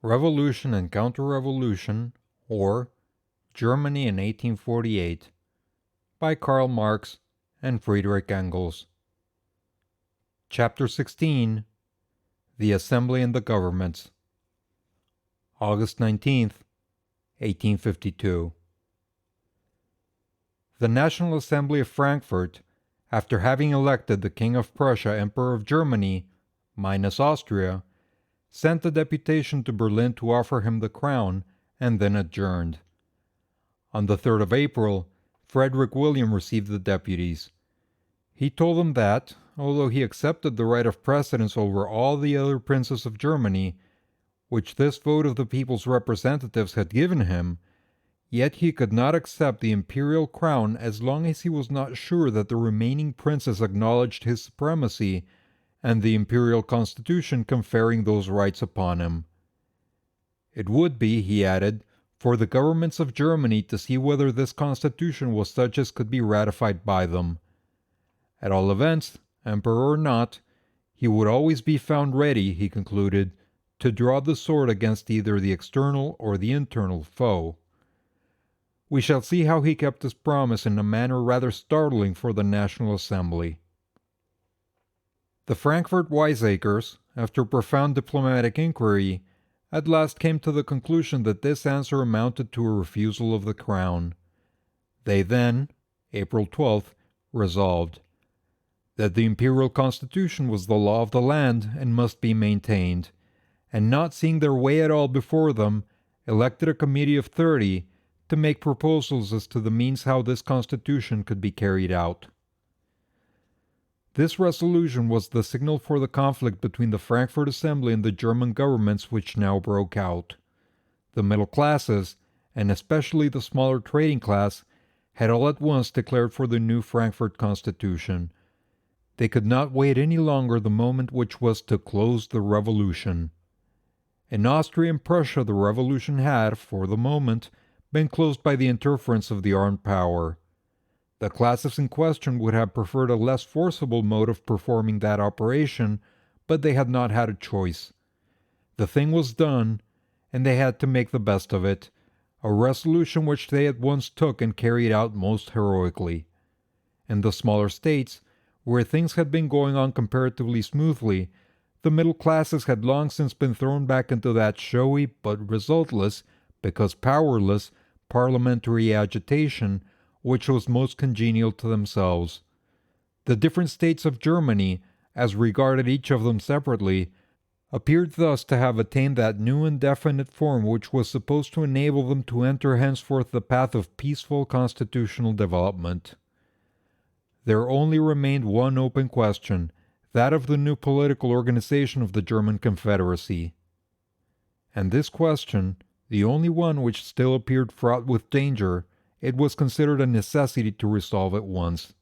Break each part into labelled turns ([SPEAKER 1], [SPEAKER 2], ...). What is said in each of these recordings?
[SPEAKER 1] Revolution and Counter-Revolution, or Germany in 1848, by Karl Marx and Friedrich Engels. Chapter 16, The Assembly and the Governments, August 19th, 1852. The National Assembly of Frankfurt, after having elected the King of Prussia Emperor of Germany, minus Austria, sent a deputation to Berlin to offer him the crown, and then adjourned. On the 3rd of April, Frederick William received the deputies. He told them that, although he accepted the right of precedence over all the other princes of Germany, which this vote of the people's representatives had given him, yet he could not accept the imperial crown as long as he was not sure that the remaining princes acknowledged his supremacy and the Imperial Constitution conferring those rights upon him. It would be, he added, for the governments of Germany to see whether this constitution was such as could be ratified by them. At all events, emperor or not, he would always be found ready, he concluded, to draw the sword against either the external or the internal foe. We shall see how he kept his promise in a manner rather startling for the National Assembly. The Frankfurt wiseacres, after profound diplomatic inquiry, at last came to the conclusion that this answer amounted to a refusal of the crown. They then, April 12th, resolved that the Imperial Constitution was the law of the land and must be maintained, and not seeing their way at all before them, elected a committee of 30 to make proposals as to the means how this constitution could be carried out. This resolution was the signal for the conflict between the Frankfurt Assembly and the German governments which now broke out. The middle classes, and especially the smaller trading class, had all at once declared for the new Frankfurt Constitution. They could not wait any longer the moment which was to close the revolution. In Austria and Prussia the revolution had, for the moment, been closed by the interference of the armed power. The classes in question would have preferred a less forcible mode of performing that operation, but they had not had a choice. The thing was done, and they had to make the best of it, a resolution which they at once took and carried out most heroically. In the smaller states, where things had been going on comparatively smoothly, the middle classes had long since been thrown back into that showy but resultless, because powerless, parliamentary agitation which was most congenial to themselves. The different states of Germany, as regarded each of them separately, appeared thus to have attained that new and definite form which was supposed to enable them to enter henceforth the path of peaceful constitutional development. There only remained one open question, that of the new political organization of the German Confederacy. And this question, the only one which still appeared fraught with danger, it was considered a necessity to resolve at once.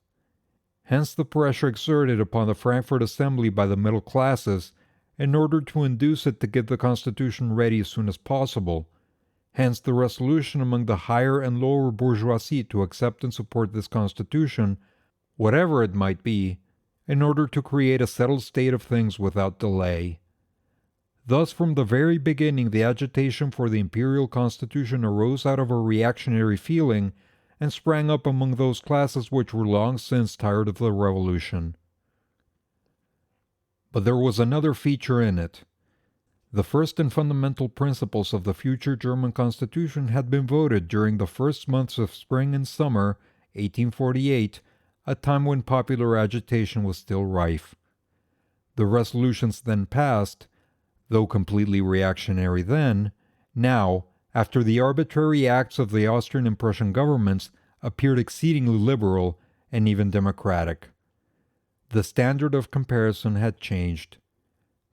[SPEAKER 1] Hence the pressure exerted upon the Frankfurt Assembly by the middle classes in order to induce it to get the constitution ready as soon as possible. Hence the resolution among the higher and lower bourgeoisie to accept and support this constitution, whatever it might be, in order to create a settled state of things without delay. Thus, from the very beginning, the agitation for the Imperial Constitution arose out of a reactionary feeling and sprang up among those classes which were long since tired of the revolution. But there was another feature in it. The first and fundamental principles of the future German Constitution had been voted during the first months of spring and summer, 1848, a time when popular agitation was still rife. The resolutions then passed, though completely reactionary then, now, after the arbitrary acts of the Austrian and Prussian governments, appeared exceedingly liberal and even democratic. The standard of comparison had changed.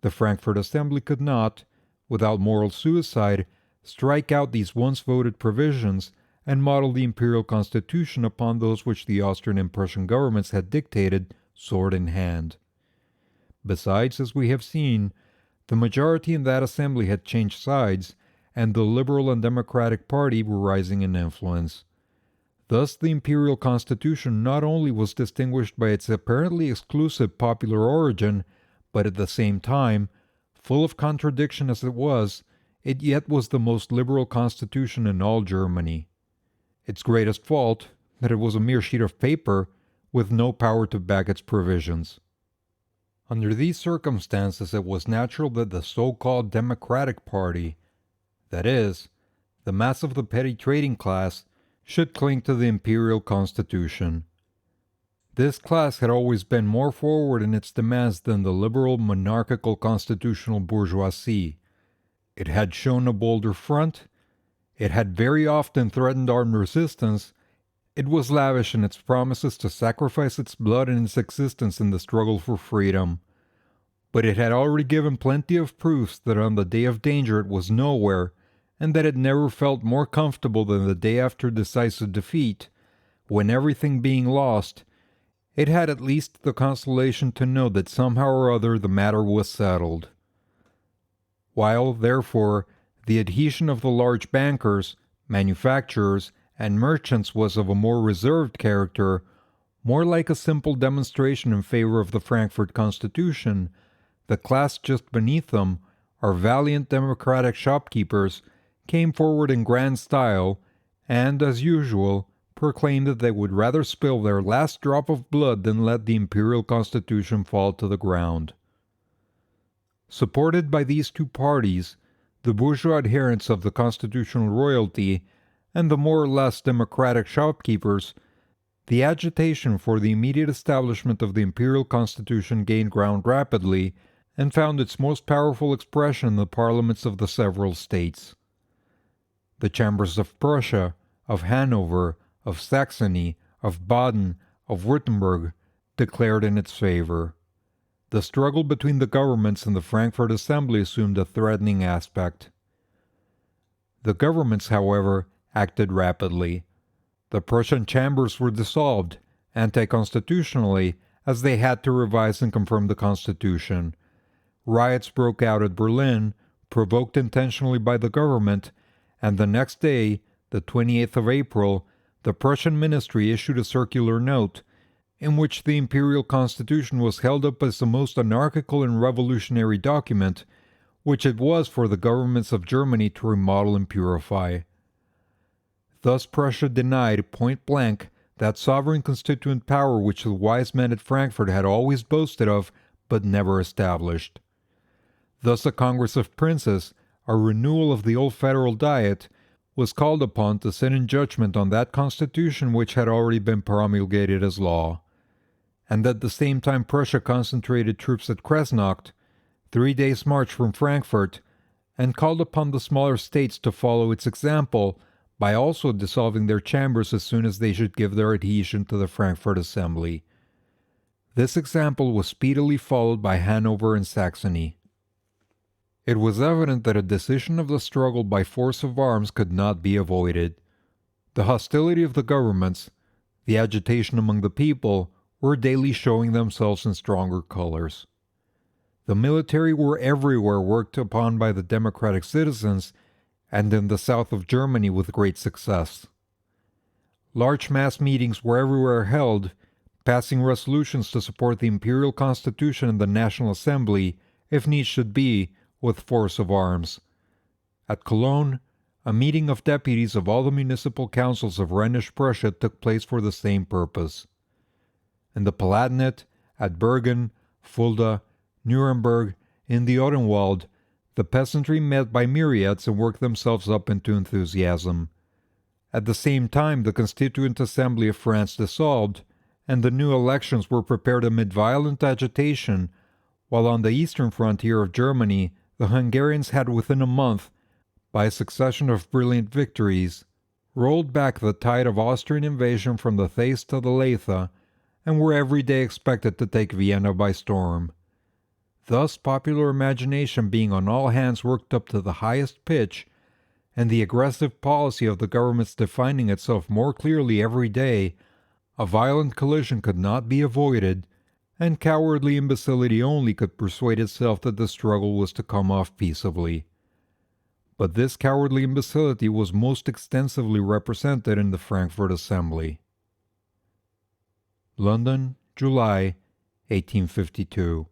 [SPEAKER 1] The Frankfurt Assembly could not, without moral suicide, strike out these once voted provisions and model the Imperial Constitution upon those which the Austrian and Prussian governments had dictated, sword in hand. Besides, as we have seen, the majority in that assembly had changed sides, and the Liberal and Democratic Party were rising in influence. Thus the Imperial Constitution not only was distinguished by its apparently exclusive popular origin, but at the same time, full of contradiction as it was, it yet was the most liberal constitution in all Germany. Its greatest fault, that it was a mere sheet of paper with no power to back its provisions. Under these circumstances, it was natural that the so-called Democratic Party, that is, the mass of the petty trading class, should cling to the Imperial Constitution. This class had always been more forward in its demands than the liberal monarchical constitutional bourgeoisie. It had shown a bolder front, it had very often threatened armed resistance, it was lavish in its promises to sacrifice its blood and its existence in the struggle for freedom. But it had already given plenty of proofs that on the day of danger it was nowhere, and that it never felt more comfortable than the day after decisive defeat, when everything being lost, it had at least the consolation to know that somehow or other the matter was settled. While, therefore, the adhesion of the large bankers, manufacturers, and merchants was of a more reserved character, more like a simple demonstration in favor of the Frankfurt Constitution, the class just beneath them, our valiant democratic shopkeepers, came forward in grand style, and, as usual, proclaimed that they would rather spill their last drop of blood than let the Imperial Constitution fall to the ground. Supported by these two parties, the bourgeois adherents of the constitutional royalty and the more or less democratic shopkeepers, the agitation for the immediate establishment of the Imperial Constitution gained ground rapidly and found its most powerful expression in the parliaments of the several states. The chambers of Prussia, of Hanover, of Saxony, of Baden, of Württemberg declared in its favor. The struggle between the governments and the Frankfurt Assembly assumed a threatening aspect. The governments, however, acted rapidly. The Prussian chambers were dissolved, anti-constitutionally, as they had to revise and confirm the constitution. Riots broke out at Berlin, provoked intentionally by the government, and the next day, the 28th of April, the Prussian ministry issued a circular note, in which the Imperial Constitution was held up as the most anarchical and revolutionary document, which it was for the governments of Germany to remodel and purify. Thus Prussia denied, point blank, that sovereign constituent power which the wise men at Frankfurt had always boasted of, but never established. Thus a Congress of Princes, a renewal of the old federal diet, was called upon to sit in judgment on that constitution which had already been promulgated as law. And at the same time Prussia concentrated troops at Kreuznach, 3 days' march from Frankfurt, and called upon the smaller states to follow its example by also dissolving their chambers as soon as they should give their adhesion to the Frankfurt Assembly. This example was speedily followed by Hanover and Saxony. It was evident that a decision of the struggle by force of arms could not be avoided. The hostility of the governments, the agitation among the people, were daily showing themselves in stronger colors. The military were everywhere worked upon by the democratic citizens, and in the south of Germany with great success. Large mass meetings were everywhere held, passing resolutions to support the Imperial Constitution and the National Assembly, if need should be, with force of arms. At Cologne, a meeting of deputies of all the municipal councils of Rhenish Prussia took place for the same purpose. In the Palatinate, at Bergen, Fulda, Nuremberg, in the Odenwald, the peasantry met by myriads and worked themselves up into enthusiasm. At the same time, the Constituent Assembly of France dissolved, and the new elections were prepared amid violent agitation, while on the eastern frontier of Germany, the Hungarians had within a month, by a succession of brilliant victories, rolled back the tide of Austrian invasion from the Theiss to the Leitha, and were every day expected to take Vienna by storm. Thus popular imagination being on all hands worked up to the highest pitch, and the aggressive policy of the governments defining itself more clearly every day, a violent collision could not be avoided, and cowardly imbecility only could persuade itself that the struggle was to come off peaceably. But this cowardly imbecility was most extensively represented in the Frankfurt Assembly. London, July, 1852.